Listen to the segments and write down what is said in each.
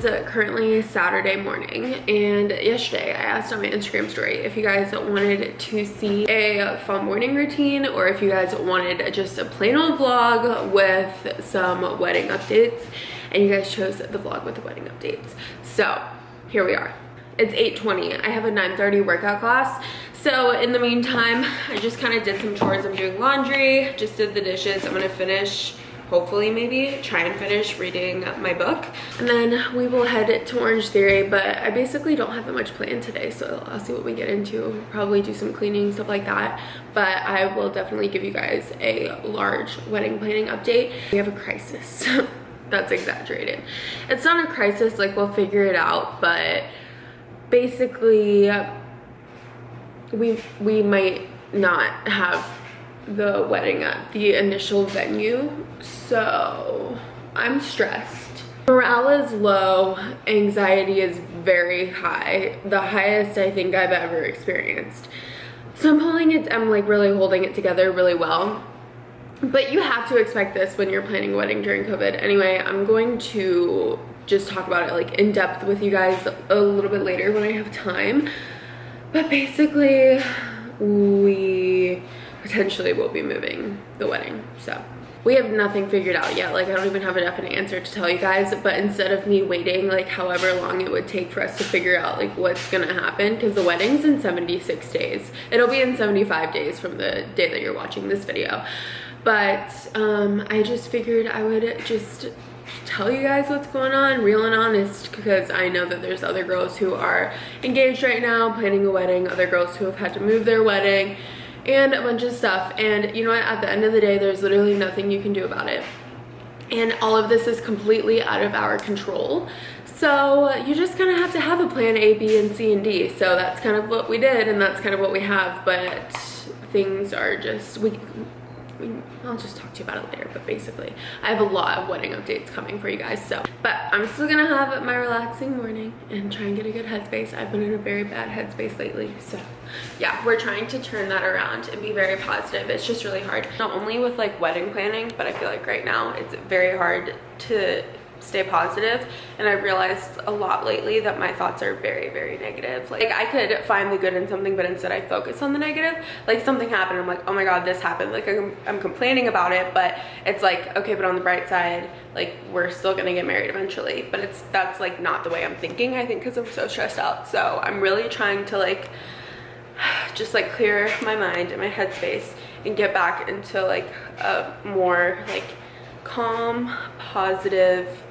currently Saturday morning, and yesterday I asked on my Instagram story if you guys wanted to see a fall morning routine or if you guys wanted just a plain old vlog with some wedding updates, and you guys chose the vlog with the wedding updates. So here we are. It's 8:20. I have a 9:30 workout class. So in the meantime, I just kind of did some chores. I'm doing laundry, just did the dishes. I'm gonna finish, hopefully maybe, try and finish reading my book. And then we will head to Orange Theory, but I basically don't have that much planned today, so I'll see what we get into. Probably do some cleaning, stuff like that. But I will definitely give you guys a large wedding planning update. We have a crisis. That's exaggerated. It's not a crisis, like we'll figure it out, but basically we might not have the wedding at the initial venue, so I'm stressed. Morale is low, anxiety is very high, the highest I think I've ever experienced. So I'm like really holding it together really well, but you have to expect this when you're planning a wedding during COVID. Anyway, I'm going to just talk about it like in depth with you guys a little bit later when I have time. But basically, we potentially will be moving the wedding. So we have nothing figured out yet. Like I don't even have a definite answer to tell you guys, but instead of me waiting like however long it would take for us to figure out like what's gonna happen, because the wedding's in 76 days. It'll be in 75 days from the day that you're watching this video. But I just figured I would just tell you guys what's going on, real and honest, because I know that there's other girls who are engaged right now, planning a wedding, other girls who have had to move their wedding, and a bunch of stuff. And you know what, at the end of the day, there's literally nothing you can do about it. And all of this is completely out of our control. So you just kind of have to have a plan A, B, and C, and D. So that's kind of what we did, and that's kind of what we have, but things are just, I'll just talk to you about it later, but basically I have a lot of wedding updates coming for you guys. So, but I'm still gonna have my relaxing morning and try and get a good headspace. I've been in a very bad headspace lately, so yeah, we're trying to turn that around and be very positive. It's just really hard, not only with like wedding planning, but I feel like right now it's very hard to stay positive, and I've realized a lot lately that my thoughts are very, very negative. Like I could find the good in something, but instead I focus on the negative. Like something happened, I'm like, oh my god, this happened, like I'm complaining about it, but it's like, okay, but on the bright side, like we're still gonna get married eventually. But that's like not the way I'm thinking, I think, because I'm so stressed out. So I'm really trying to like just like clear my mind and my headspace and get back into like a more like calm, positive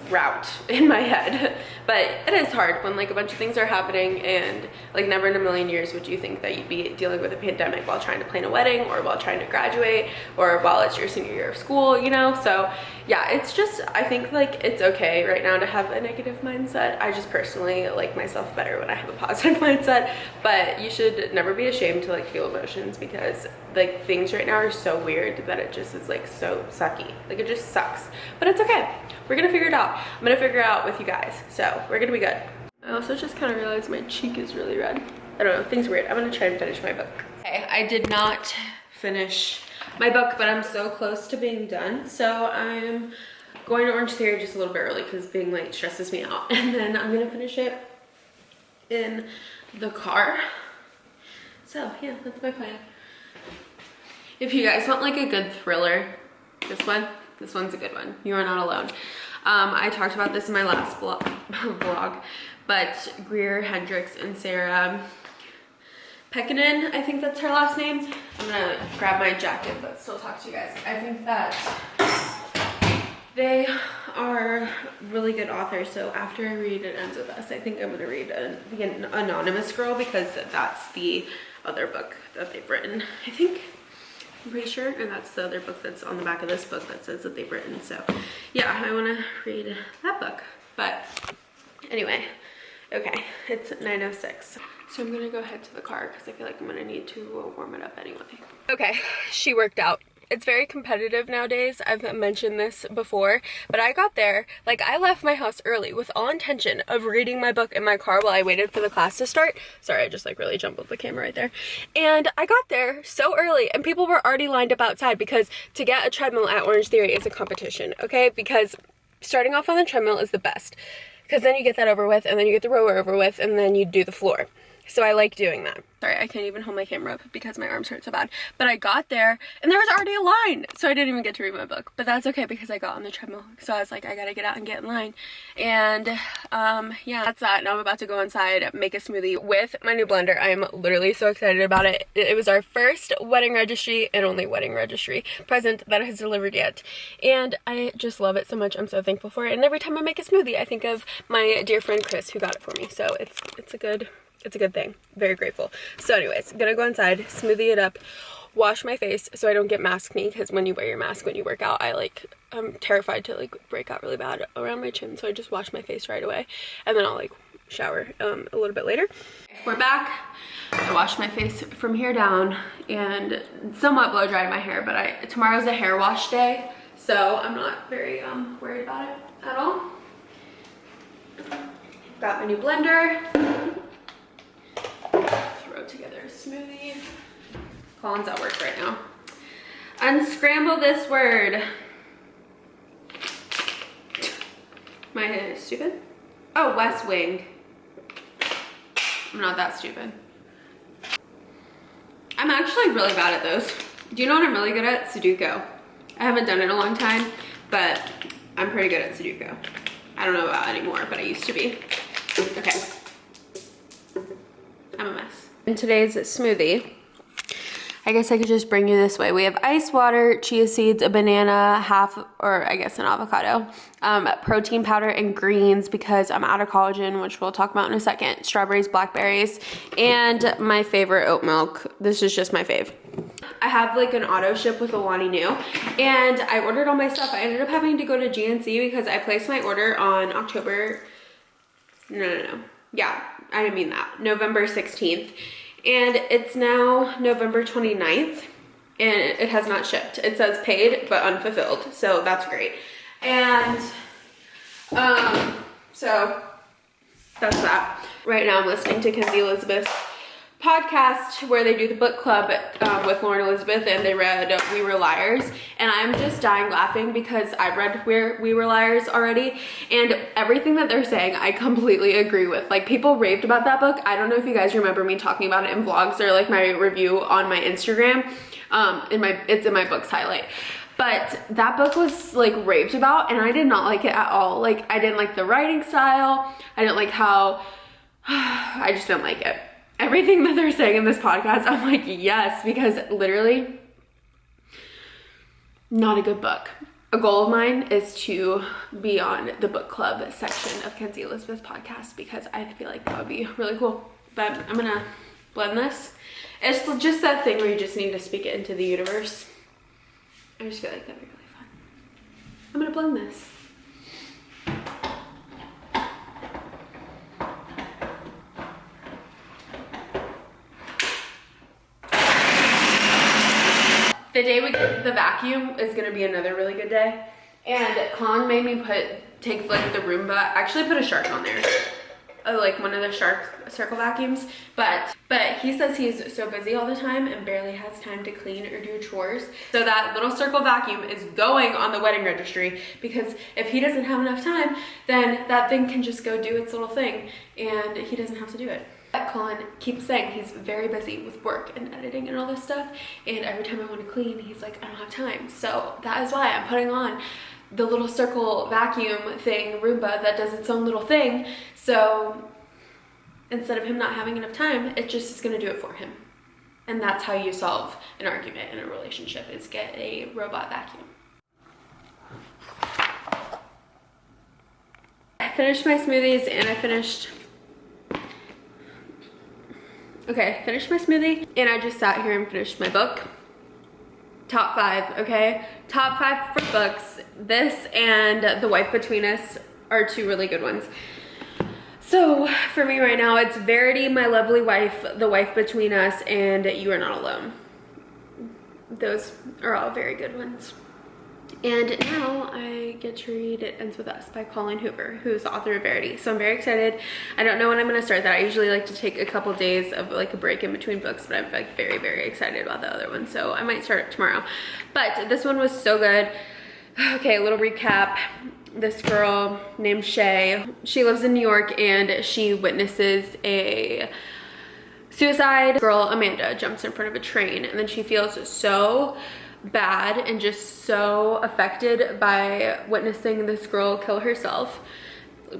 route in my head. But it is hard when like a bunch of things are happening, and like never in a million years would you think that you'd be dealing with a pandemic while trying to plan a wedding, or while trying to graduate, or while it's your senior year of school, you know? So yeah, it's just, I think like it's okay right now to have a negative mindset. I just personally like myself better when I have a positive mindset, but you should never be ashamed to like feel emotions, because like things right now are so weird that it just is like so sucky. Like it just sucks, but it's okay. We're gonna figure it out. I'm gonna figure it out with you guys, so we're gonna be good. I also just kind of realized my cheek is really red. I don't know, things are weird. I'm gonna try and finish my book. Okay, I did not finish my book, but I'm so close to being done. So I'm going to Orange Theory just a little bit early because being late stresses me out. And then I'm gonna finish it in the car. So yeah, that's my plan. If you guys want like a good thriller, this one's a good one. You Are Not Alone. I talked about this in my last vlog, but Greer Hendricks and Sarah Pekkanen, I think that's her last name. I'm gonna grab my jacket but still talk to you guys. I think that they are really good authors, so after I read It Ends With Us, I think I'm gonna read The Anonymous Girl, because that's the other book that they've written, I think. I'm pretty sure, and that's the other book that's on the back of this book that says that they've written. So yeah, I want to read that book. But anyway, okay, it's 9:06, so I'm gonna go head to the car because I feel like I'm gonna need to warm it up anyway. Okay, she worked out. It's very competitive nowadays. I've mentioned this before, but I got there, like I left my house early with all intention of reading my book in my car while I waited for the class to start. Sorry, I just like really jumbled the camera right there. And I got there so early and people were already lined up outside, because to get a treadmill at Orange Theory is a competition, okay? Because starting off on the treadmill is the best because then you get that over with and then you get the rower over with and then you do the floor. So I like doing that. Sorry, I can't even hold my camera up because my arms hurt so bad. But I got there and there was already a line. So I didn't even get to read my book. But that's okay because I got on the treadmill. So I was like, I gotta get out and get in line. And yeah, that's that. Now I'm about to go inside, make a smoothie with my new blender. I'm literally so excited about it. It was our first wedding registry and only wedding registry present that has delivered yet. And I just love it so much. I'm so thankful for it. And every time I make a smoothie, I think of my dear friend Chris who got it for me. So it's a good thing. Very grateful. So anyways, gonna go inside, smoothie it up, wash my face so I don't get mask knee, because when you wear your mask when you work out, I'm terrified to like break out really bad around my chin, so I just wash my face right away and then I'll like shower a little bit later. We're back. I washed my face from here down and somewhat blow dried my hair, but tomorrow's a hair wash day, so I'm not very worried about it at all. Got my new blender. Throw together a smoothie. Colin's at work right now. Unscramble this word. Am I stupid? Oh, West Wing. I'm not that stupid. I'm actually really bad at those. Do you know what I'm really good at? Sudoku. I haven't done it in a long time, but I'm pretty good at Sudoku. I don't know about anymore, but I used to be. Okay. I'm a mess. In today's smoothie, I guess I could just bring you this way. We have ice water, chia seeds, a banana, or I guess an avocado, protein powder, and greens because I'm out of collagen, which we'll talk about in a second, strawberries, blackberries, and my favorite oat milk. This is just my fave. I have like an auto ship with Alani New, and I ordered all my stuff. I ended up having to go to GNC because I placed my order on Yeah, I didn't mean that. November 16th. And it's now November 29th and it has not shipped. It says paid but unfulfilled. So that's great. And so that's that. Right now I'm listening to Kenzie Elizabeth's podcast where they do the book club with Lauren Elizabeth, and they read We Were Liars, and I'm just dying laughing because I've read We Were Liars already, and everything that they're saying I completely agree with. Like, people raved about that book. I don't know if you guys remember me talking about it in vlogs or like my review on my Instagram. It's in my books highlight. But that book was like raved about and I did not like it at all. Like, I didn't like the writing style. I didn't like how I just didn't like it. Everything that they're saying in this podcast, I'm like, yes, because literally not a good book. A goal of mine is to be on the book club section of Kenzie Elizabeth's podcast because I feel like that would be really cool. But I'm gonna blend this. It's just that thing where you just need to speak it into the universe. I just feel like that'd be really fun. I'm gonna blend this. The day we get the vacuum is gonna be another really good day. And Colin made me take like the Roomba, actually put a shark on there. Like one of the shark circle vacuums. But he says he's so busy all the time and barely has time to clean or do chores. So that little circle vacuum is going on the wedding registry because if he doesn't have enough time, then that thing can just go do its little thing and he doesn't have to do it. Colin keeps saying he's very busy with work and editing and all this stuff, and every time I want to clean, he's like, I don't have time. So that is why I'm putting on the little circle vacuum thing, Roomba, that does its own little thing. So instead of him not having enough time, it just is going to do it for him. And that's how you solve an argument in a relationship, is get a robot vacuum. I finished my smoothies and I finished my smoothie and I just sat here and finished my book. Top 5, okay? Top 5 for books. This and The Wife Between Us are 2 really good ones. So for me right now, it's Verity, My Lovely Wife, The Wife Between Us, and You Are Not Alone. Those are all very good ones. And now I get to read It Ends With Us by Colleen Hoover, who's the author of Verity. So I'm very excited. I don't know when I'm going to start that. I usually like to take a couple days of like a break in between books, but I'm like very, very excited about the other one. So I might start it tomorrow. But this one was so good. Okay, a little recap. This girl named Shay, she lives in New York and she witnesses a suicide. Girl Amanda jumps in front of a train and then she feels so bad and just so affected by witnessing this girl kill herself,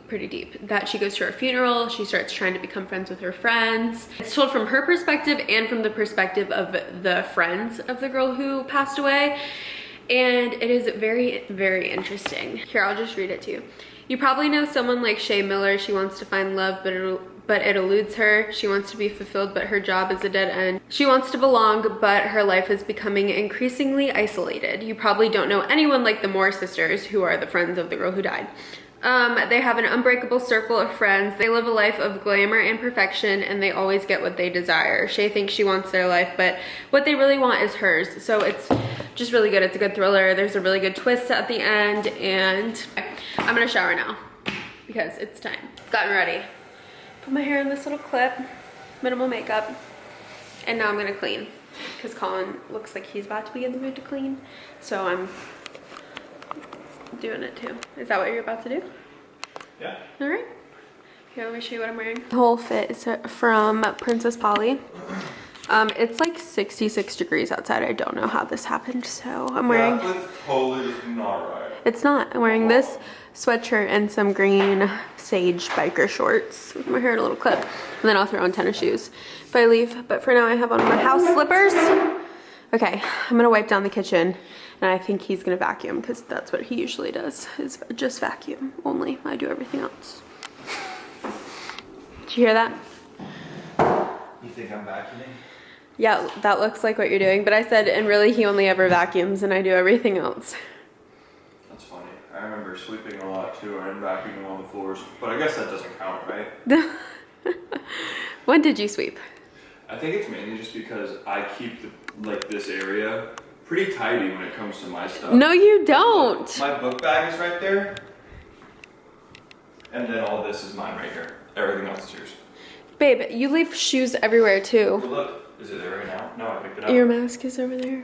pretty deep, that she goes to her funeral. She starts trying to become friends with her friends. It's told from her perspective and from the perspective of the friends of the girl who passed away. And it is very, very interesting. Here, I'll just read it to you. You probably know someone like Shay Miller. She wants to find love, but it eludes her. She wants to be fulfilled, but her job is a dead end. She wants to belong, but her life is becoming increasingly isolated. You probably don't know anyone like the Moore sisters, who are the friends of the girl who died. They have an unbreakable circle of friends. They live a life of glamour and perfection, and they always get what they desire. Shay thinks she wants their life, but what they really want is hers. So it's just really good. It's a good thriller. There's a really good twist at the end, and I'm gonna shower now because it's time. Gotten ready. Put my hair in this little clip, minimal makeup, and now I'm gonna clean because Colin looks like he's about to be in the mood to clean. So I'm doing it too. Is that what you're about to do? Yeah. All right. Here, let me show you what I'm wearing. The whole fit is from Princess Polly. It's like 66 degrees outside. I don't know how this happened, so I'm wearing... That looks totally not right. It's not. I'm wearing this sweatshirt and some green sage biker shorts with my hair in a little clip. And then I'll throw on tennis shoes if I leave. But for now, I have on my house slippers. Okay, I'm gonna wipe down the kitchen. And I think he's gonna vacuum because that's what he usually does, is just vacuum only. I do everything else. Did you hear that? You think I'm vacuuming? Yeah, that looks like what you're doing. But I said, and really he only ever vacuums and I do everything else. That's funny. I remember sweeping a lot too and vacuuming on the floors. But I guess that doesn't count, right? When did you sweep? I think it's mainly just because I keep this area pretty tidy when it comes to my stuff. No, you don't. My book bag is right there. And then all this is mine right here. Everything else is yours. Babe, you leave shoes everywhere Oh, too. look, is it there right now? No, I picked it up. Your mask is over there.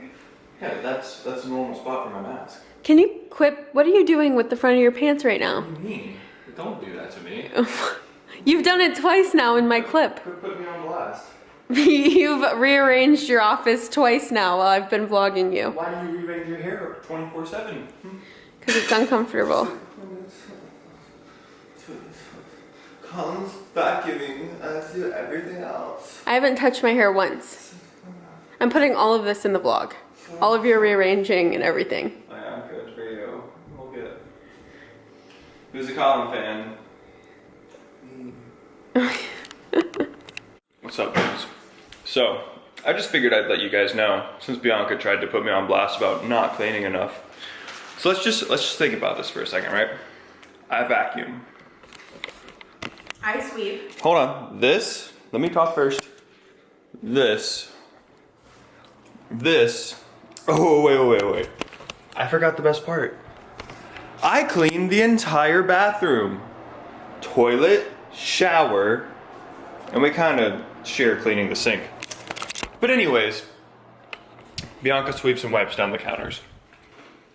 Yeah, that's a normal spot for my mask. Can you quit? What are you doing with the front of your pants right now? What do you mean? Don't do that to me. You've done it twice now in my clip. Quit putting me on blast. You've rearranged your office twice now while I've been vlogging you. Why do you rearrange your hair 24/7? Because it's uncomfortable. Colin's vacuuming. I do everything else. I haven't touched my hair once. I'm putting all of this in the vlog. All of your rearranging and everything. Oh, yeah, good for you. We'll get. Who's a Colin fan? What's up, guys? So, I just figured I'd let you guys know, since Bianca tried to put me on blast about not cleaning enough. So let's just think about this for a second, right? I vacuum. I sweep. Hold on. This, let me talk first. This. Oh, wait. I forgot the best part. I cleaned the entire bathroom. Toilet, shower, and we kind of share cleaning the sink. But anyways, Bianca sweeps and wipes down the counters.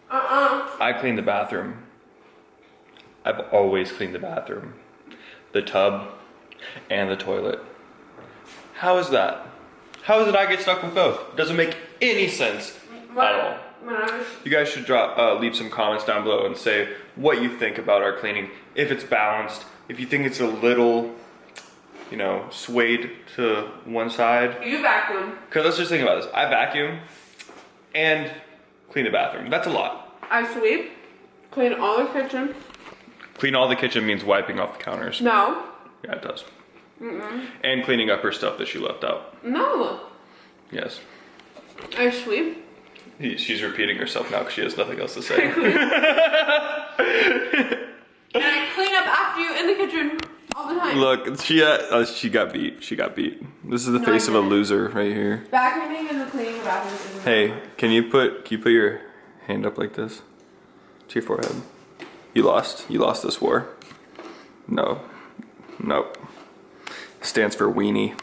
I clean the bathroom. I've always cleaned the bathroom. The tub and the toilet. How is that? How is it I get stuck with both? Doesn't make any sense at all. You guys should leave some comments down below and say what you think about our cleaning. If it's balanced, if you think it's a little, you know, swayed to one side. You vacuum. Because let's just think about this. I vacuum and clean the bathroom. That's a lot. I sweep. Clean all the kitchen. Clean all the kitchen means wiping off the counters. No. Yeah, it does. And cleaning up her stuff that she left out. No. Yes. I sweep. She's repeating herself now because she has nothing else to say. And I clean up after you in the kitchen all the time. Look, she got beat. She got beat. This is the face of a loser right here. Vacuuming and the cleaning of bathrooms. Hey, can you put your hand up like this to your forehead? You lost this war. No. Nope. Stands for weenie.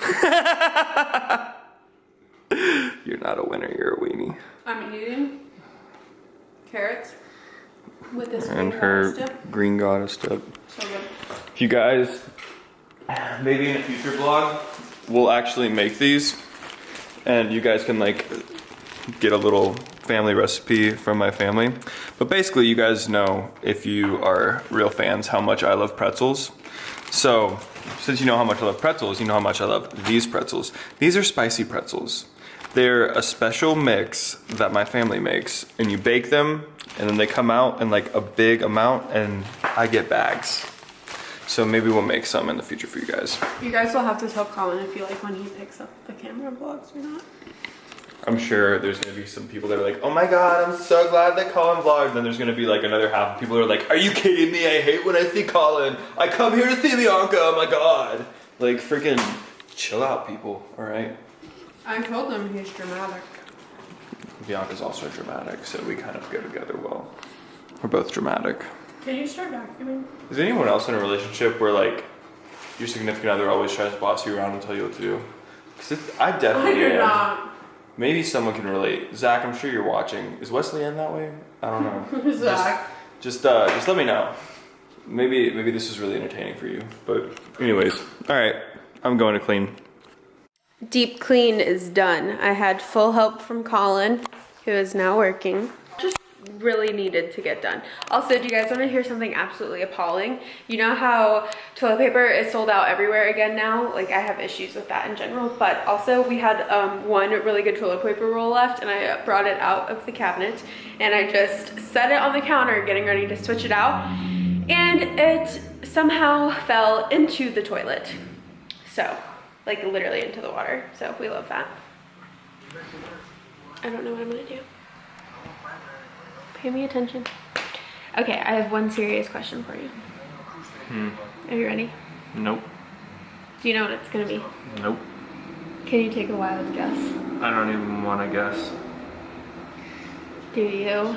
You're not a winner, you're a weenie. I'm eating carrots With this and green her goddess dip. green goddess dip. So good. If you guys, maybe in a future vlog, we'll actually make these, and you guys can like get a little family recipe from my family. But basically, you guys know, if you are real fans, how much I love pretzels. So since you know how much I love pretzels, you know how much I love these pretzels. These are spicy pretzels. They're a special mix that my family makes, and you bake them, and then they come out in like a big amount, and I get bags. So maybe we'll make some in the future for you guys. You guys will have to tell Colin if you like when he picks up the camera vlogs or not. I'm sure there's gonna be some people that are like, oh my god, I'm so glad that Colin vlogged. Then there's gonna be like another half of people that are like, are you kidding me? I hate when I see Colin. I come here to see Bianca, oh my god. Like freaking chill out, people, all right? I told him he's dramatic. Bianca's also dramatic, so we kind of go together well. We're both dramatic. Can you start vacuuming? Is anyone else in a relationship where like your significant other always tries to boss you around and tell you what to do? Because I definitely am. Not. Maybe someone can relate. Zach, I'm sure you're watching. Is Wesley in that way? I don't know. Zach. Just let me know. Maybe this is really entertaining for you. But anyways, all right, I'm going to clean. Deep clean is done. I had full help from Colin, who is now working. Just really needed to get done. Also, do you guys want to hear something absolutely appalling? You know how toilet paper is sold out everywhere again now? Like, I have issues with that in general, but also we had one really good toilet paper roll left, and I brought it out of the cabinet, and I just set it on the counter getting ready to switch it out, and it somehow fell into the toilet. So, like literally into the water. So we love that. I don't know what I'm gonna do. Pay me attention. Okay, I have one serious question for you. Are you ready? Nope. Do you know what it's gonna be? Nope. Can you take a wild guess? I don't even want to guess. Do you?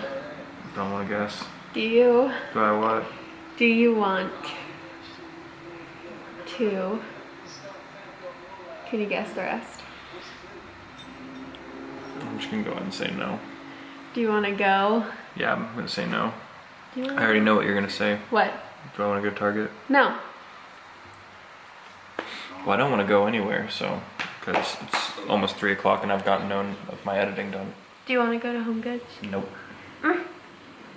Don't want to guess. Do you? Do I what? Do you want to? Can you guess the rest? I'm just gonna go ahead and say no. Do you want to go? Yeah, I'm gonna say no. Do you I already know what you're gonna say. What? Do I want to go Target? No. Well, I don't want to go anywhere, so because it's almost 3 o'clock and I've gotten none of my editing done. Do you want to go to Home Goods? Nope.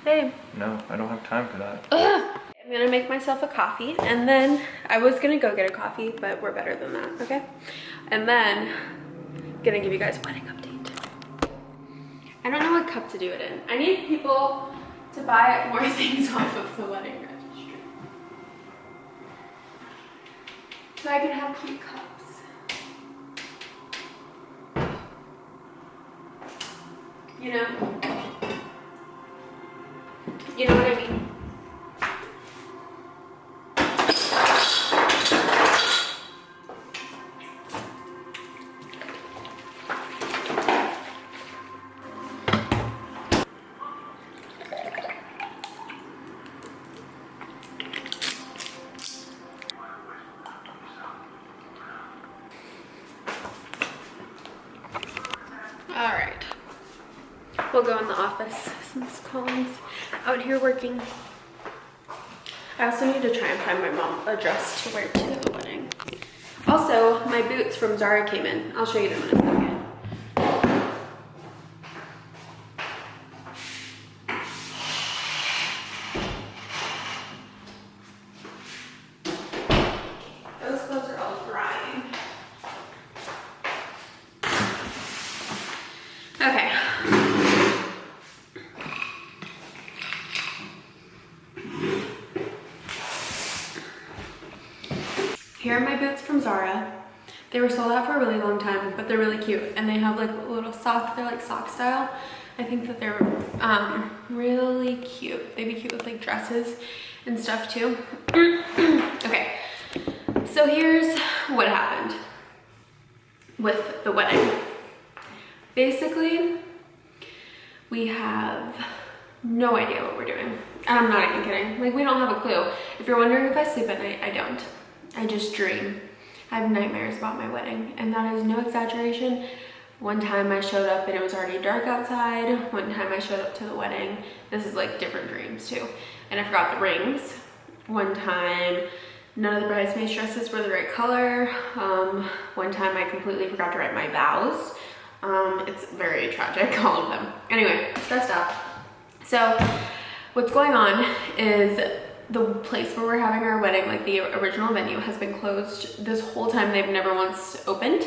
Babe. No, I don't have time for that. Ugh. I'm gonna make myself a coffee, and then I was gonna go get a coffee, but we're better than that, okay? And then I'm gonna give you guys a wedding update. I don't know what cup to do it in. I need people to buy more things off of the wedding registry, so I can have cute cups. You know what I mean? All right, we'll go in the office since Colin's out here working. I also need to try and find my mom a dress to wear to the wedding. Also, my boots from Zara came in. I'll show you them in a second. Those clothes are all drying. Okay. Here are my boots from Zara. They were sold out for a really long time, but they're really cute. And they have like little socks, they're like sock style. I think that they're really cute. They'd be cute with like dresses and stuff too. Okay, so here's what happened with the wedding. Basically, we have no idea what we're doing. And I'm not even kidding. Like, we don't have a clue. If you're wondering if I sleep at night, I don't. I just dream. I have nightmares about my wedding, and that is no exaggeration. One time I showed up and it was already dark outside. One time I showed up to the wedding. This is like different dreams too. And I forgot the rings. One time, none of the bridesmaids' dresses were the right color. One time I completely forgot to write my vows. It's very tragic, all of them. Anyway, stressed out. So what's going on is the place where we're having our wedding, like the original venue, has been closed this whole time. They've never once opened.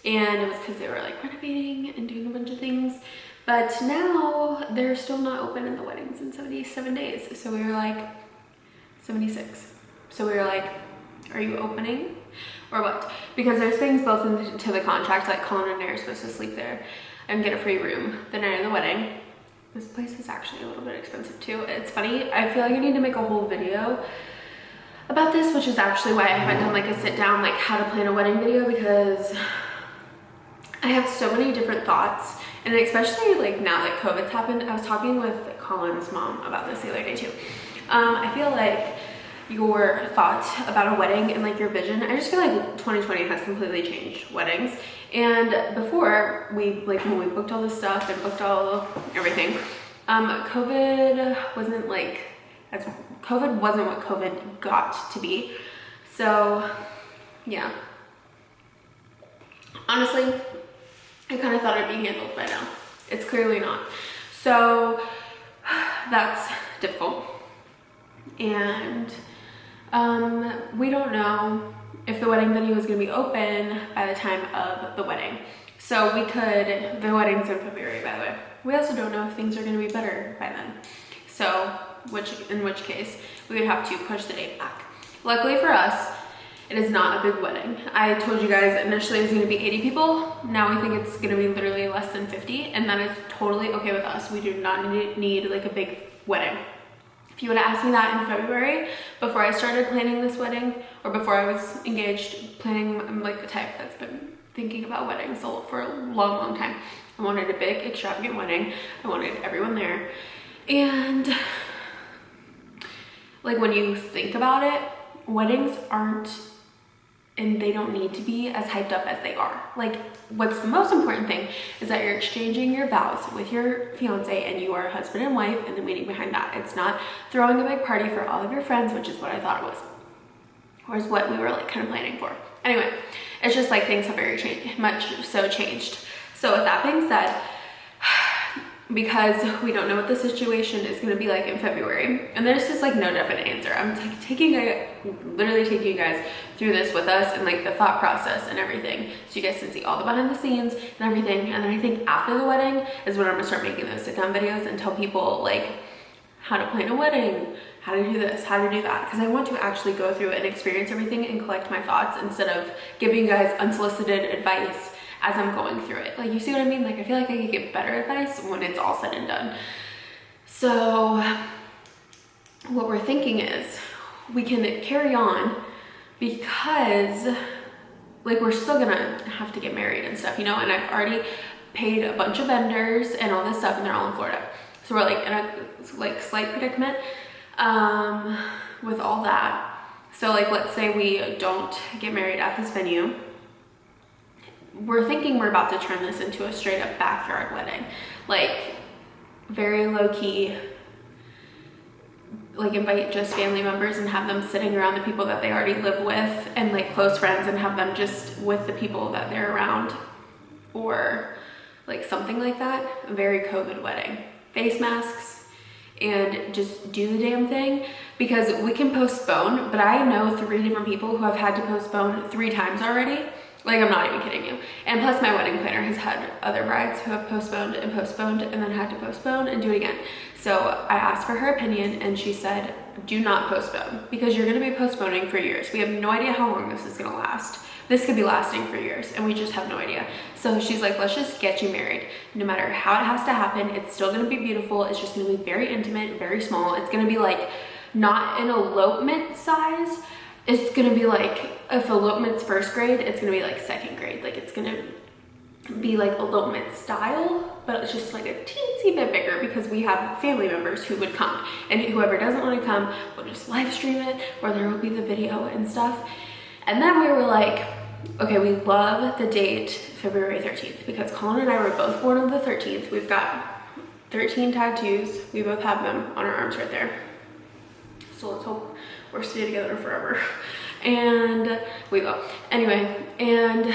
And it was because they were like renovating and doing a bunch of things. But now they're still not open and the wedding's in 77 days. So we were like, 76. So we were like, are you opening or what? Because there's things built into the contract, like Colin and I are supposed to sleep there and get a free room the night of the wedding. This place is actually a little bit expensive too. It's funny, I feel like I need to make a whole video about this, which is actually why I haven't done like a sit down, like how to plan a wedding video, because I have so many different thoughts. And especially like now that COVID's happened, I was talking with Colin's mom about this the other day too. I feel like your thoughts about a wedding and like your vision, I just feel like 2020 has completely changed weddings. And before we, like when we booked all this stuff and booked all everything, COVID wasn't what COVID got to be. So yeah, honestly, I kind of thought it'd be handled by now. It's clearly not. So that's difficult. And we don't know if the wedding venue is going to be open by the time of the wedding. So we could, the wedding's in February, by the way. We also don't know if things are going to be better by then. So, in which case, we would have to push the date back. Luckily for us, it is not a big wedding. I told you guys initially it was going to be 80 people. Now we think it's going to be literally less than 50, and that is totally okay with us. We do not need like a big wedding. If you would have asked me that in February, before I started planning this wedding, or before I was engaged planning, I'm like the type that's been thinking about weddings for a long time. I wanted a big, extravagant wedding. I wanted everyone there. And like when you think about it, weddings aren't, and they don't need to be as hyped up as they are. Like, what's the most important thing is that you're exchanging your vows with your fiance and you are husband and wife, and the meaning behind that. It's not throwing a big party for all of your friends, which is what I thought it was, or is what we were like kind of planning for. Anyway, it's just like things have very much so changed. So with that being said, because we don't know what the situation is going to be like in February, and there's just like no definite answer. I'm literally taking you guys through this with us and like the thought process and everything, so you guys can see all the behind the scenes and everything. And then I think after the wedding is when I'm gonna start making those sit down videos and tell people like how to plan a wedding, how to do this, how to do that, because I want to actually go through and experience everything and collect my thoughts instead of giving you guys unsolicited advice as I'm going through it. Like, you see what I mean? Like, I feel like I could get better advice when it's all said and done. So what we're thinking is we can carry on, because like we're still gonna have to get married and stuff, you know, and I've already paid a bunch of vendors and all this stuff, and they're all in Florida. So we're like in a like slight predicament with all that. So like, let's say we don't get married at this venue. We're thinking we're about to turn this into a straight up backyard wedding, like very low key, like invite just family members and have them sitting around the people that they already live with, and like close friends, and have them just with the people that they're around, or like something like that. A very COVID wedding, face masks, and just do the damn thing, because we can postpone. But I know 3 different people who have had to postpone 3 times already. Like, I'm not even kidding you. And plus my wedding planner has had other brides who have postponed and postponed and then had to postpone and do it again. So I asked for her opinion, and she said, do not postpone, because you're gonna be postponing for years. We have no idea how long this is gonna last. This could be lasting for years, and we just have no idea. So she's like, let's just get you married. No matter how it has to happen, it's still gonna be beautiful. It's just gonna be very intimate, very small. It's gonna be like, not an elopement size. It's gonna be like, if elopement's 1st grade, it's gonna be like 2nd grade. Like, it's gonna be like elopement style, but it's just like a teensy bit bigger, because we have family members who would come, and whoever doesn't want to come will just live stream it, or there will be the video and stuff. And then we were like, okay, we love the date February 13th because Colin and I were both born on the 13th. We've got 13 tattoos. We both have them on our arms right there. So let's hope we're stay together forever. And we will. Anyway, and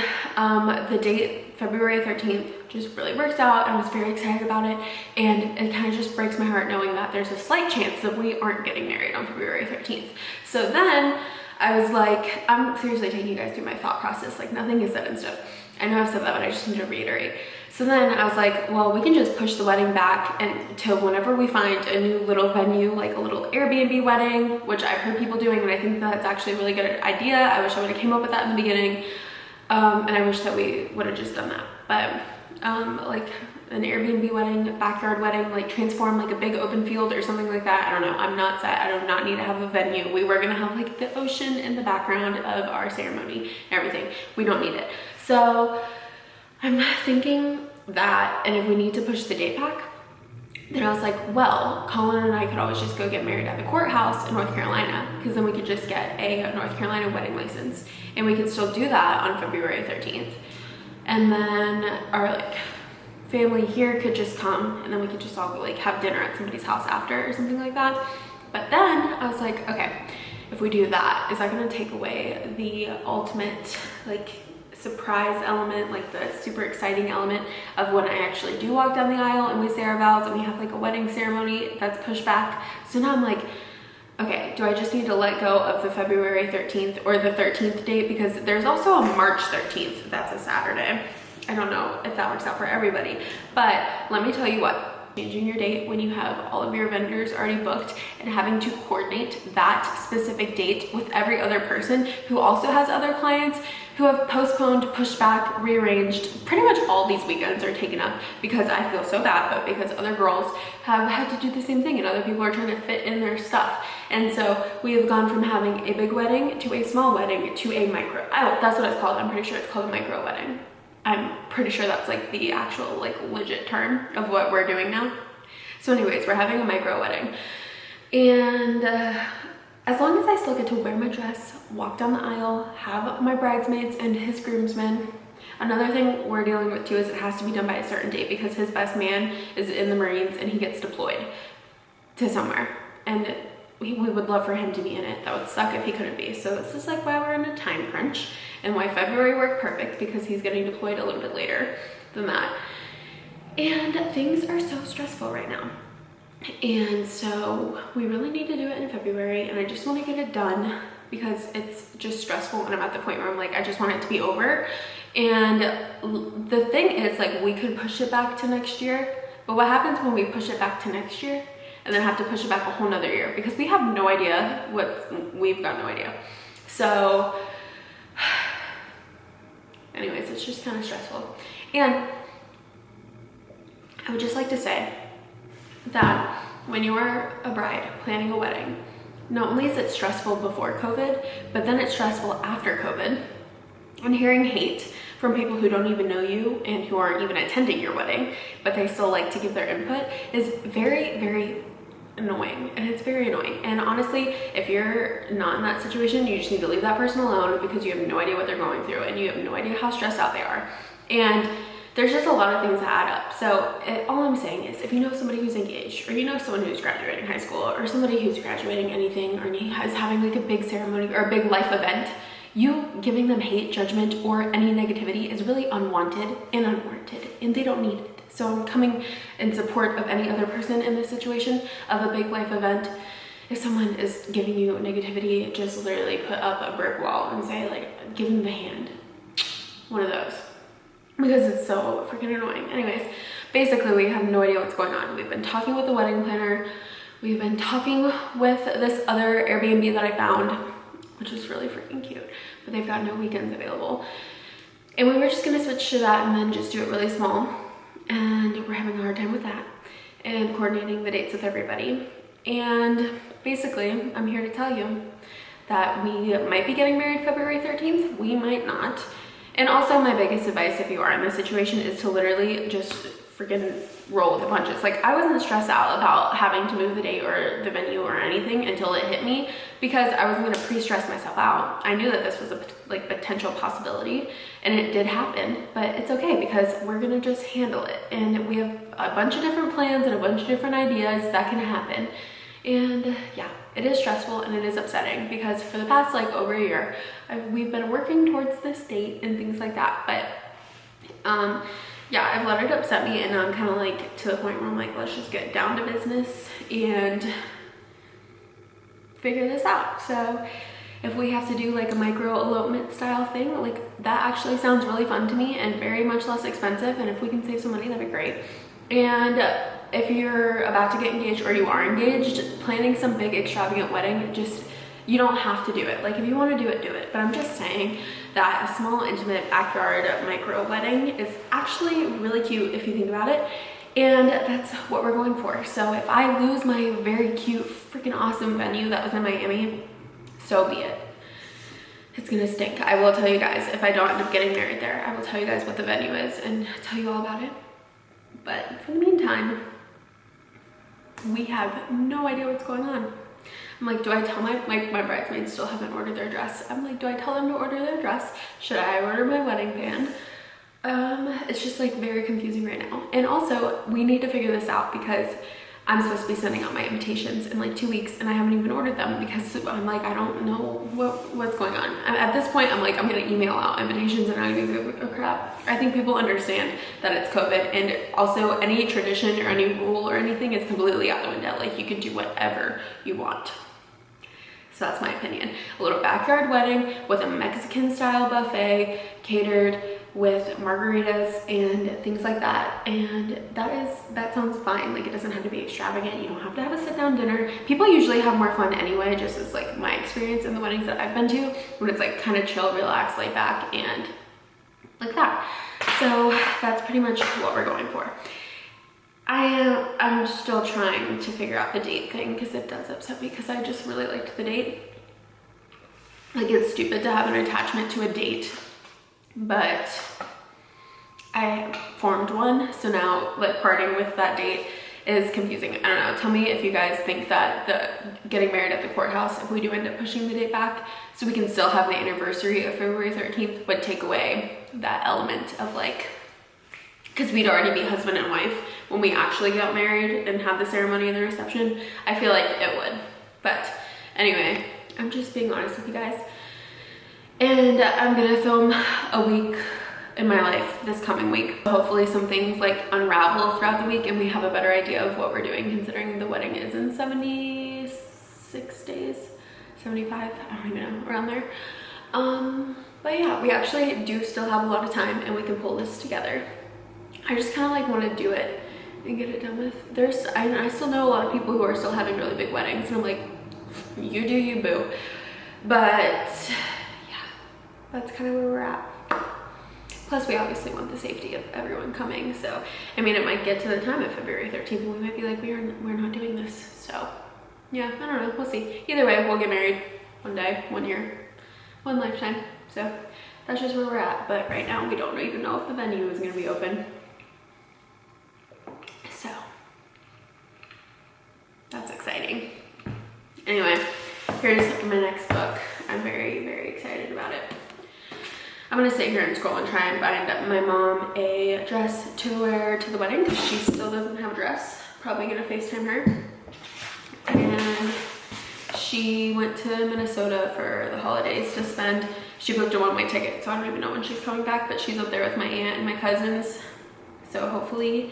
the date, February 13th, just really works out, and I was very excited about it. And it kind of just breaks my heart knowing that there's a slight chance that we aren't getting married on February 13th. So then I was like, I'm seriously taking you guys through my thought process. Like, nothing is set in stone. I know I've said that, but I just need to reiterate. So then I was like, well, we can just push the wedding back until whenever we find a new little venue, like a little Airbnb wedding, which I've heard people doing, and I think that's actually a really good idea. I wish I would have came up with that in the beginning. And I wish that we would have just done that. But like an Airbnb wedding, backyard wedding, like transform like a big open field or something like that. I don't know. I'm not set. I do not need to have a venue. We were gonna have like the ocean in the background of our ceremony and everything. We don't need it. So I'm thinking that, and if we need to push the date back, then I was like, well, Colin and I could always just go get married at the courthouse in North Carolina, because then we could just get a North Carolina wedding license, and we could still do that on February 13th. And then our like family here could just come, and then we could just all go like have dinner at somebody's house after or something like that. But then I was like, okay, if we do that, is that gonna take away the ultimate like surprise element, like the super exciting element of when I actually do walk down the aisle and we say our vows and we have like a wedding ceremony that's pushed back? So now I'm like, okay, do I just need to let go of the February 13th or the 13th date? Because there's also a March 13th, that's a Saturday. I don't know if that works out for everybody, but let me tell you what, changing your date when you have all of your vendors already booked and having to coordinate that specific date with every other person who also has other clients who have postponed, pushed back, rearranged. Pretty much all these weekends are taken up because I feel so bad, but because other girls have had to do the same thing and other people are trying to fit in their stuff. And so we have gone from having a big wedding to a small wedding to a micro. Oh, that's what it's called. I'm pretty sure it's called a micro wedding. I'm pretty sure that's like the actual like legit term of what we're doing now. So anyways, we're having a micro wedding. And as long as I still get to wear my dress, walk down the aisle, have my bridesmaids and his groomsmen. Another thing we're dealing with too is it has to be done by a certain date because his best man is in the Marines and he gets deployed to somewhere. And we would love for him to be in it. That would suck if he couldn't be. So this is like why we're in a time crunch and why February worked perfect, because he's getting deployed a little bit later than that. And things are so stressful right now. And so we really need to do it in February, and I just want to get it done because it's just stressful and I'm at the point where I'm like, I just want it to be over. And the thing is, like, we could push it back to next year, but what happens when we push it back to next year and then have to push it back a whole nother year? Because we have no idea we've got no idea. So anyways, it's just kind of stressful. And I would just like to say that when you are a bride planning a wedding, not only is it stressful before COVID, but then it's stressful after COVID. And hearing hate from people who don't even know you and who aren't even attending your wedding, but they still like to give their input, is very, very annoying. And it's very annoying. And honestly, if you're not in that situation, you just need to leave that person alone because you have no idea what they're going through and you have no idea how stressed out they are. And there's just a lot of things that add up. So all I'm saying is, if you know somebody who's engaged, or you know someone who's graduating high school, or somebody who's graduating anything, or is having like a big ceremony or a big life event, you giving them hate, judgment, or any negativity is really unwanted and unwarranted, and they don't need it. So I'm coming in support of any other person in this situation of a big life event. If someone is giving you negativity, just literally put up a brick wall and say, like, give them the hand. One of those. Because it's so freaking annoying. Anyways, basically we have no idea what's going on. We've been talking with the wedding planner. We've been talking with this other Airbnb that I found, which is really freaking cute, but they've got no weekends available. And we were just gonna switch to that and then just do it really small. And we're having a hard time with that and coordinating the dates with everybody. And basically, I'm here to tell you that we might be getting married February 13th. We might not. And also, my biggest advice if you are in this situation is to literally just freaking roll with the punches. Like, I wasn't stressed out about having to move the date or the venue or anything until it hit me, because I wasn't gonna pre-stress myself out. I knew that this was a like potential possibility, and it did happen, but it's okay because we're gonna just handle it. And we have a bunch of different plans and a bunch of different ideas that can happen. And yeah, it is stressful and it is upsetting because for the past like over a year, we've been working towards this date and things like that. But yeah, I've let it upset me, and I'm kind of like to the point where I'm like, let's just get down to business and figure this out. So if we have to do like a micro elopement style thing, like that actually sounds really fun to me and very much less expensive. And if we can save some money, that'd be great. And if you're about to get engaged or you are engaged, planning some big extravagant wedding, just, you don't have to do it. Like, if you want to do it, do it. But I'm just saying that a small, intimate backyard micro wedding is actually really cute if you think about it. And that's what we're going for. So if I lose my very cute, freaking awesome venue that was in Miami, so be it. It's gonna stink. I will tell you guys, if I don't end up getting married there, I will tell you guys what the venue is and tell you all about it. But for the meantime, we have no idea what's going on. I'm like, do I tell my bridesmaids still haven't ordered their dress? I'm like, do I tell them to order their dress? Should I order my wedding band? It's just like very confusing right now. And also, we need to figure this out because I'm supposed to be sending out my invitations in like 2 weeks and I haven't even ordered them because I'm like, I don't know what's going on. At this point, I'm like, I'm gonna email out invitations and I don't even give a crap. I think people understand that it's COVID, and also any tradition or any rule or anything is completely out the window. Like, you can do whatever you want. So that's my opinion. A little backyard wedding with a Mexican style buffet catered with margaritas and things like that, and that sounds fine. Like, it doesn't have to be extravagant. You don't have to have a sit-down dinner. People usually have more fun anyway, just as like my experience in the weddings that I've been to, when it's like kind of chill, relaxed, laid back, and like that. So that's pretty much what we're going for. I'm still trying to figure out the date thing because it does upset me, because I just really liked the date. Like, it's stupid to have an attachment to a date, but I formed one, so now like parting with that date is confusing. I don't know, tell me if you guys think that the getting married at the courthouse, if we do end up pushing the date back so we can still have the anniversary of February 13th, would take away that element of like, because we'd already be husband and wife when we actually got married and have the ceremony and the reception. I feel like it would. But anyway, I'm just being honest with you guys. And I'm gonna film a week in my life this coming week. Hopefully some things like unravel throughout the week and we have a better idea of what we're doing, considering the wedding is in 76 days, 75, I don't even know, around there. But yeah, we actually do still have a lot of time and we can pull this together. I just kind of like want to do it and get it done with. I still know a lot of people who are still having really big weddings, and I'm like, you do you, boo. But yeah, that's kind of where we're at. Plus, we obviously want the safety of everyone coming. So, I mean, it might get to the time of February 13th and we might be like, we're not doing this. So, yeah, I don't know. We'll see. Either way, we'll get married one day, 1 year, one lifetime. So, that's just where we're at. But right now, we don't even know if the venue is going to be open. So, that's exciting. Anyway, here's my next book. I'm very, very excited about it. I'm gonna sit here and scroll and try and find my mom a dress to wear to the wedding because she still doesn't have a dress. Probably gonna FaceTime her. And she went to Minnesota for the holidays to spend. She booked a one-way ticket, so I don't even know when she's coming back, but she's up there with my aunt and my cousins. So hopefully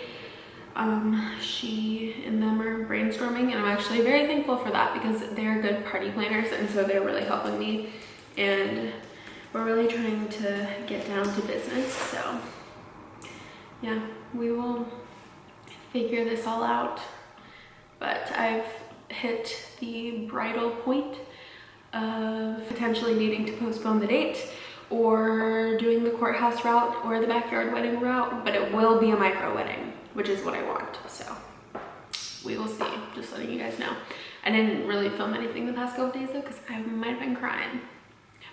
she and them are brainstorming, and I'm actually very thankful for that because they're good party planners, and so they're really helping me, and we're really trying to get down to business. So yeah, we will figure this all out. But I've hit the bridal point of potentially needing to postpone the date or doing the courthouse route or the backyard wedding route, but it will be a micro wedding, which is what I want. So we will see, just letting you guys know. I didn't really film anything the past couple days though, because I might have been crying.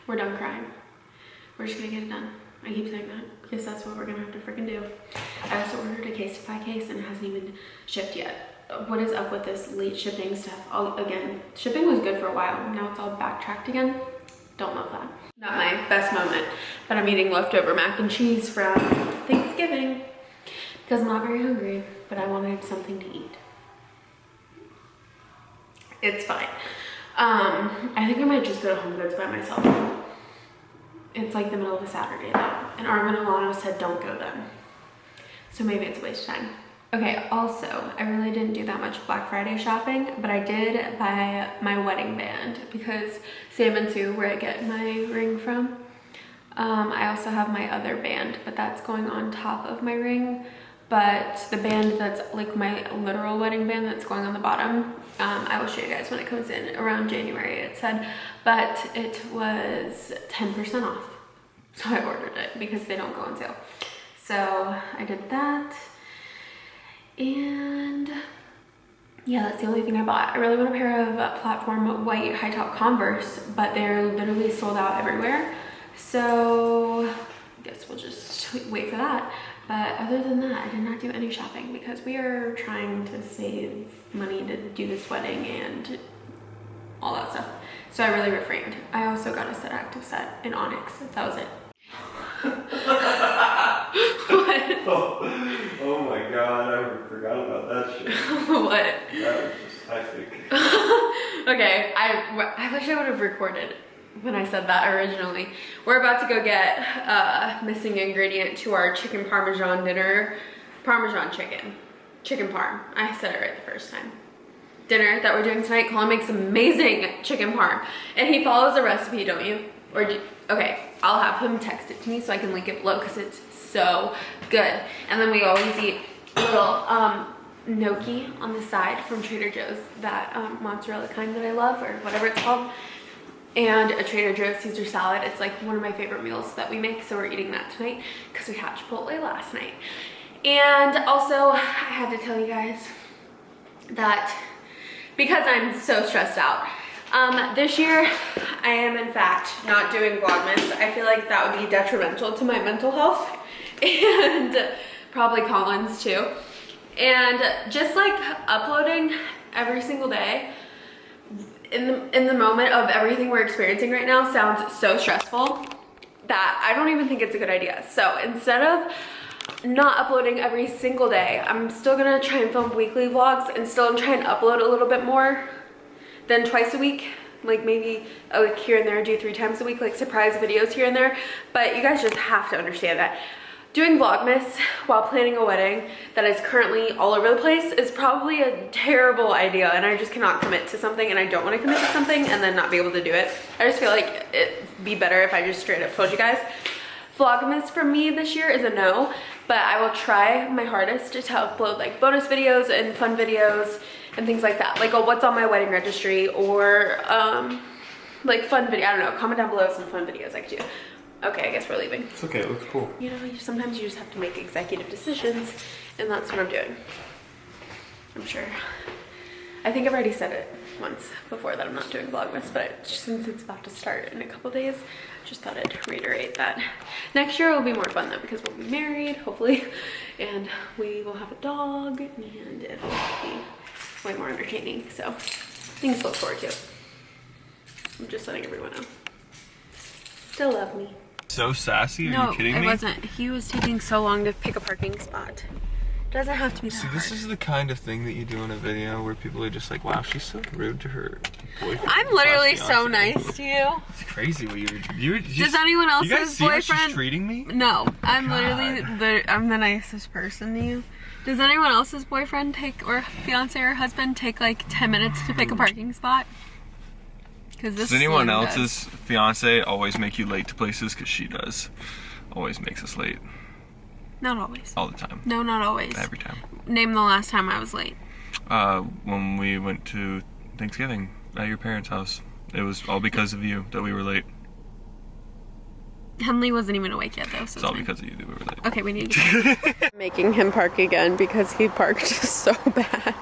We're done crying. We're just gonna get it done. I keep saying that because that's what we're gonna have to freaking do. I also ordered a Casetify case and it hasn't even shipped yet. What is up with this late shipping stuff? Again, shipping was good for a while. Now it's all backtracked again. Don't love that. Not my best moment, but I'm eating leftover mac and cheese from Thanksgiving because I'm not very hungry, but I wanted something to eat. It's fine. I think I might just go to Home Goods by myself. It's like the middle of a Saturday though, and Arvin Alano said don't go then. So maybe it's a waste of time. Okay, also, I really didn't do that much Black Friday shopping, but I did buy my wedding band because Sam and Sue, where I get my ring from, I also have my other band, but that's going on top of my ring. But the band that's like my literal wedding band that's going on the bottom, I will show you guys when it comes in around January, it said, but it was 10% off. So I ordered it because they don't go on sale. So I did that. And yeah, that's the only thing I bought. I really want a pair of platform white high top Converse, but they're literally sold out everywhere. So I guess we'll just wait for that. But other than that, I did not do any shopping because we are trying to save money to do this wedding and all that stuff. So I really refrained. I also got a set active set in Onyx. That was it. What? Oh my god, I forgot about that shit. What? That was just hectic. Okay, I wish I would have recorded when I said that originally. We're about to go get missing ingredient to our chicken parmesan dinner. Parmesan chicken parm. I said it right the first time. Dinner that we're doing tonight. Colin makes amazing chicken parm, and he follows a recipe, don't you? Or okay, I'll have him text it to me so I can link it below because it's so good. And then we always eat little gnocchi on the side from Trader Joe's, that mozzarella kind that I love, or whatever it's called. And a Trader Joe's Caesar salad. It's like one of my favorite meals that we make, so we're eating that tonight because we had Chipotle last night. And also, I had to tell you guys that because I'm so stressed out, this year I am in fact not doing Vlogmas. I feel like that would be detrimental to my mental health and probably Colin's too. And just like uploading every single day in the moment of everything we're experiencing right now sounds so stressful that I don't even think it's a good idea. So instead of not uploading every single day, I'm still gonna try and film weekly vlogs and still try and upload a little bit more than twice a week, like maybe a week here and there, do 3 times a week, like surprise videos here and there. But you guys just have to understand that doing Vlogmas while planning a wedding that is currently all over the place is probably a terrible idea, and I just cannot commit to something, and I don't want to commit to something and then not be able to do it. I just feel like it'd be better if I just straight up told you guys. Vlogmas for me this year is a no, but I will try my hardest to upload like bonus videos and fun videos and things like that, like what's on my wedding registry, or like fun video. I don't know, comment down below some fun videos I could do. Okay, I guess we're leaving. It's okay, it looks cool. You know, sometimes you just have to make executive decisions, and that's what I'm doing. I'm sure. I think I've already said it once before that I'm not doing Vlogmas, but since it's about to start in a couple days, I just thought I'd reiterate that. Next year will be more fun though, because we'll be married, hopefully, and we will have a dog, and it'll be way more entertaining. So things to look forward to. I'm just letting everyone know. Still love me. So sassy, are you kidding me? No, it wasn't. He was taking so long to pick a parking spot. Doesn't have to be that See, hard. this is the kind of thing that you do in a video where people are just like, wow, she's so rude to her boyfriend. I'm literally so nice to you. It's crazy what you Does anyone else's you guys see boyfriend? how she's treating me? No, I'm God. literally I'm the nicest person to you. Does anyone else's boyfriend take, or fiance or husband take like 10 minutes to pick a parking spot? Does anyone else's fiance always make you late to places? Because she does. Always makes us late. Not always. All the time. No, not always. Every time. Name the last time I was late. When we went to Thanksgiving at your parents' house. It was all because of you that we were late. Henley wasn't even awake yet though. So it's all because of you that we were late. Okay, we need to making him park again because he parked so bad.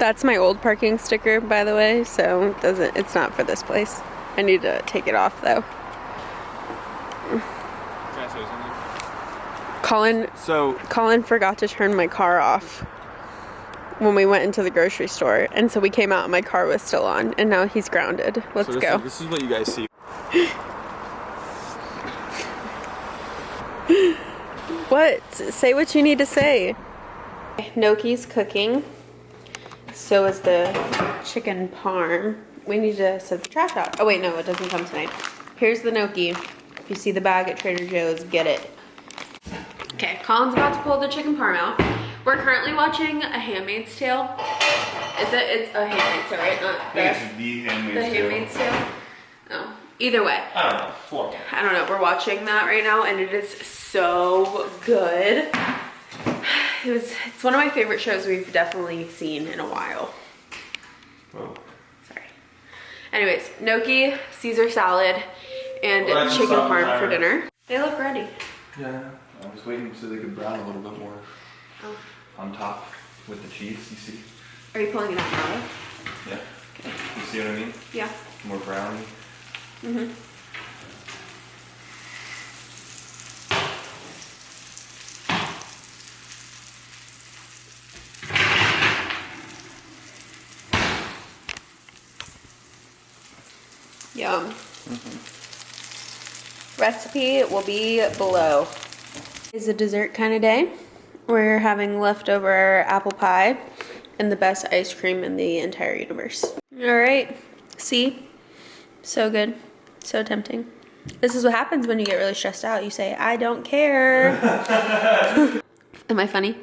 That's my old parking sticker, by the way, so it's not for this place. I need to take it off though. Can I say something? Colin forgot to turn my car off when we went into the grocery store, and so we came out and my car was still on, and now he's grounded. Let's go. This is what you guys see. What? Say what you need to say. Gnocchi's cooking. So is the chicken parm. We need to set the trash out. Oh wait, no, it doesn't come tonight. Here's the gnocchi. If you see the bag at Trader Joe's, get it. Okay, Colin's about to pull the chicken parm out. We're currently watching A Handmaid's Tale. Is it? It's A Handmaid's Tale, right? Not the Handmaid's Tale. Oh, either way. I don't know. I don't know. We're watching that right now, and it is so good. It's one of my favorite shows we've definitely seen in a while. Whoa. Sorry. Anyways, gnocchi, Caesar salad, and chicken parm for dinner. They look ready. Yeah, I was waiting so they could brown a little bit more. Oh. On top with the cheese, you see? Are you pulling it out now? Yeah. You see what I mean? Yeah. More browny. Mm-hmm. Yum. Recipe will be below. It's a dessert kind of day. We're having leftover apple pie and the best ice cream in the entire universe. All right, see? So good, so tempting. This is what happens when you get really stressed out. You say, I don't care. Am I funny?